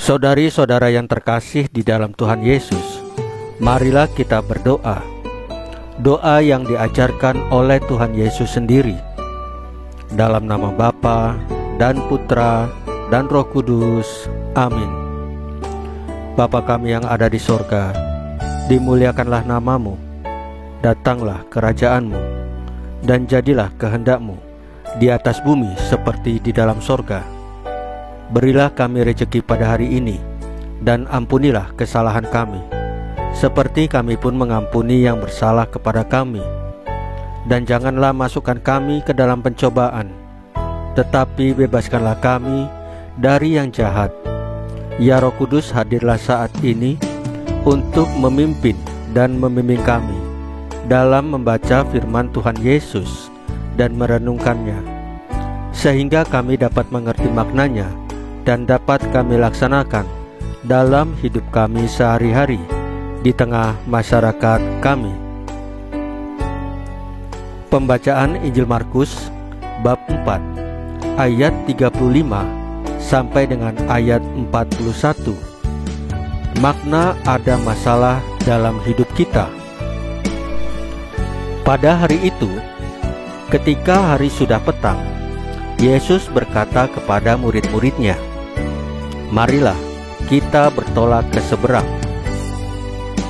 Saudari-saudara yang terkasih di dalam Tuhan Yesus, marilah kita berdoa. Doa yang diajarkan oleh Tuhan Yesus sendiri. Dalam nama Bapa dan Putra dan Roh Kudus. Amin. Bapa kami yang ada di sorga, dimuliakanlah namamu. Datanglah kerajaanmu, dan jadilah kehendakmu di atas bumi seperti di dalam sorga. Berilah kami rezeki pada hari ini, dan ampunilah kesalahan kami, seperti kami pun mengampuni yang bersalah kepada kami. Dan janganlah masukkan kami ke dalam pencobaan, tetapi bebaskanlah kami dari yang jahat. Ya Roh Kudus, hadirlah saat ini untuk memimpin dan membimbing kami dalam membaca firman Tuhan Yesus dan merenungkannya, sehingga kami dapat mengerti maknanya dan dapat kami laksanakan dalam hidup kami sehari-hari di tengah masyarakat kami. Pembacaan Injil Markus bab 4 ayat 35 sampai dengan ayat 41. Makna ada masalah dalam hidup kita. Pada hari itu, ketika hari sudah petang, Yesus berkata kepada murid-muridnya, "Marilah kita bertolak ke seberang."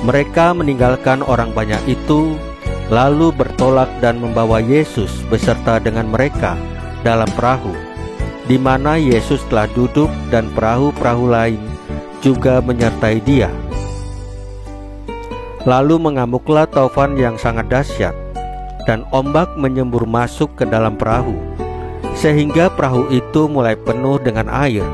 Mereka meninggalkan orang banyak itu, lalu bertolak dan membawa Yesus beserta dengan mereka dalam perahu, di mana Yesus telah duduk dan perahu-perahu lain juga menyertai dia. Lalu mengamuklah taufan yang sangat dahsyat, dan ombak menyembur masuk ke dalam perahu, sehingga perahu itu mulai penuh dengan air.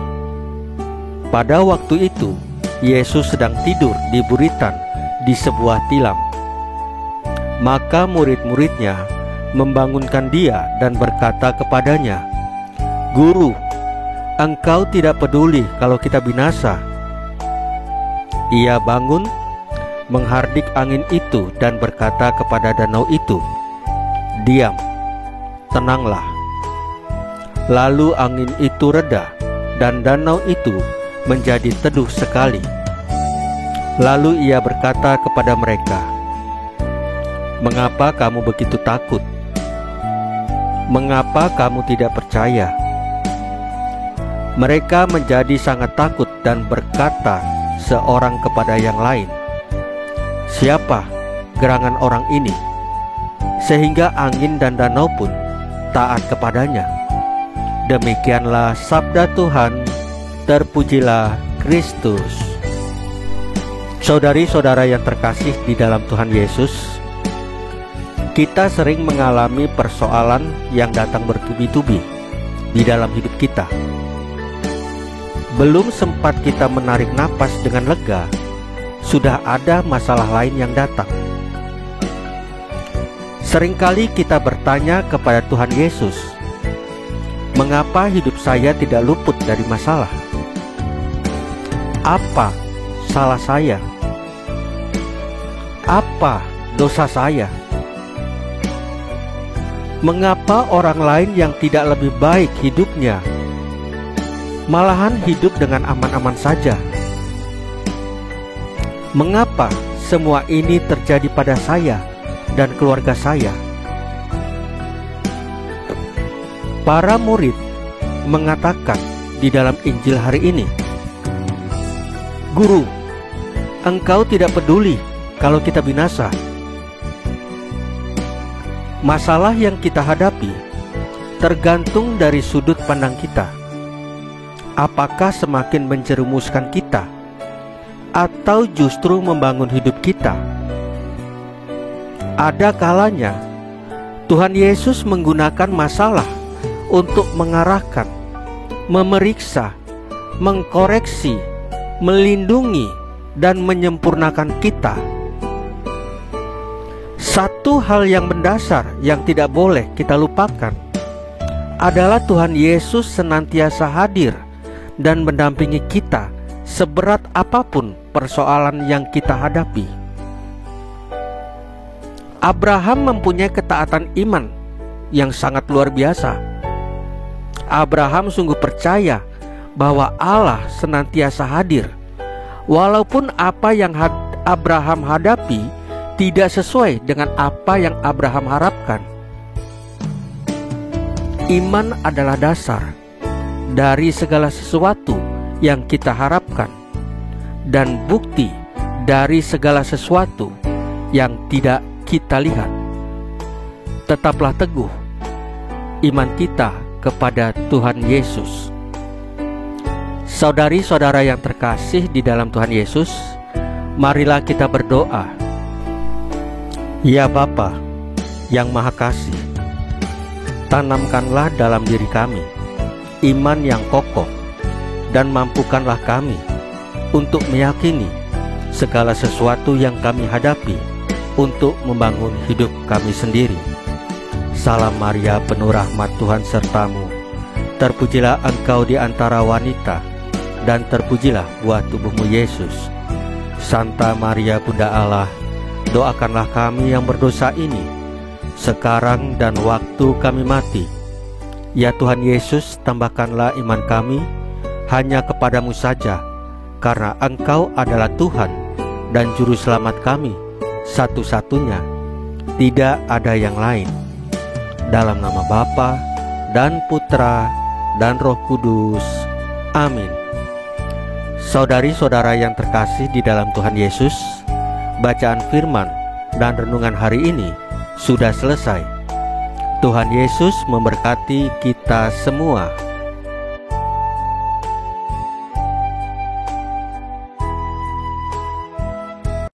Pada waktu itu, Yesus sedang tidur di buritan di sebuah tilam. Maka murid-muridnya membangunkan dia dan berkata kepadanya, "Guru, engkau tidak peduli kalau kita binasa." Ia bangun, menghardik angin itu dan berkata kepada danau itu, "Diam, tenanglah." Lalu angin itu reda dan danau itu menjadi teduh sekali. Lalu ia berkata kepada mereka, "Mengapa kamu begitu takut? Mengapa kamu tidak percaya?" Mereka menjadi sangat takut dan berkata seorang kepada yang lain, "Siapa gerangan orang ini, sehingga angin dan danau pun taat kepadanya?" Demikianlah sabda Tuhan. Terpujilah Kristus. Saudari-saudara yang terkasih di dalam Tuhan Yesus, kita sering mengalami persoalan yang datang bertubi-tubi di dalam hidup kita. Belum sempat kita menarik napas dengan lega, sudah ada masalah lain yang datang. Seringkali kita bertanya kepada Tuhan Yesus, "Mengapa hidup saya tidak luput dari masalah? Apa salah saya? Apa dosa saya? Mengapa orang lain yang tidak lebih baik hidupnya malahan hidup dengan aman-aman saja? Mengapa semua ini terjadi pada saya dan keluarga saya?" Para murid mengatakan di dalam Injil hari ini, "Guru, engkau tidak peduli kalau kita binasa." Masalah yang kita hadapi tergantung dari sudut pandang kita. Apakah semakin menjerumuskan kita, atau justru membangun hidup kita? Ada kalanya Tuhan Yesus menggunakan masalah untuk mengarahkan, memeriksa, mengkoreksi, melindungi, dan menyempurnakan kita. Satu hal yang mendasar yang tidak boleh kita lupakan adalah Tuhan Yesus senantiasa hadir dan mendampingi kita seberat apapun persoalan yang kita hadapi. Abraham mempunyai ketaatan iman yang sangat luar biasa. Abraham sungguh percaya bahwa Allah senantiasa hadir, walaupun apa yang Abraham hadapi tidak sesuai dengan apa yang Abraham harapkan. Iman adalah dasar dari segala sesuatu yang kita harapkan dan bukti dari segala sesuatu yang tidak kita lihat. Tetaplah teguh iman kita kepada Tuhan Yesus. Saudari-saudara yang terkasih di dalam Tuhan Yesus, marilah kita berdoa. Ya Bapa yang Maha Kasih, tanamkanlah dalam diri kami iman yang kokoh, dan mampukanlah kami untuk meyakini segala sesuatu yang kami hadapi untuk membangun hidup kami sendiri. Salam Maria, penuh rahmat, Tuhan sertamu. Terpujilah engkau di antara wanita, dan terpujilah buah tubuhmu Yesus. Santa Maria Bunda Allah, doakanlah kami yang berdosa ini, sekarang dan waktu kami mati. Ya Tuhan Yesus, tambahkanlah iman kami hanya kepadamu saja, karena Engkau adalah Tuhan dan Juru Selamat kami satu-satunya, tidak ada yang lain. Dalam nama Bapa dan Putra dan Roh Kudus. Amin. Saudari-saudara yang terkasih di dalam Tuhan Yesus, bacaan firman dan renungan hari ini sudah selesai. Tuhan Yesus memberkati kita semua.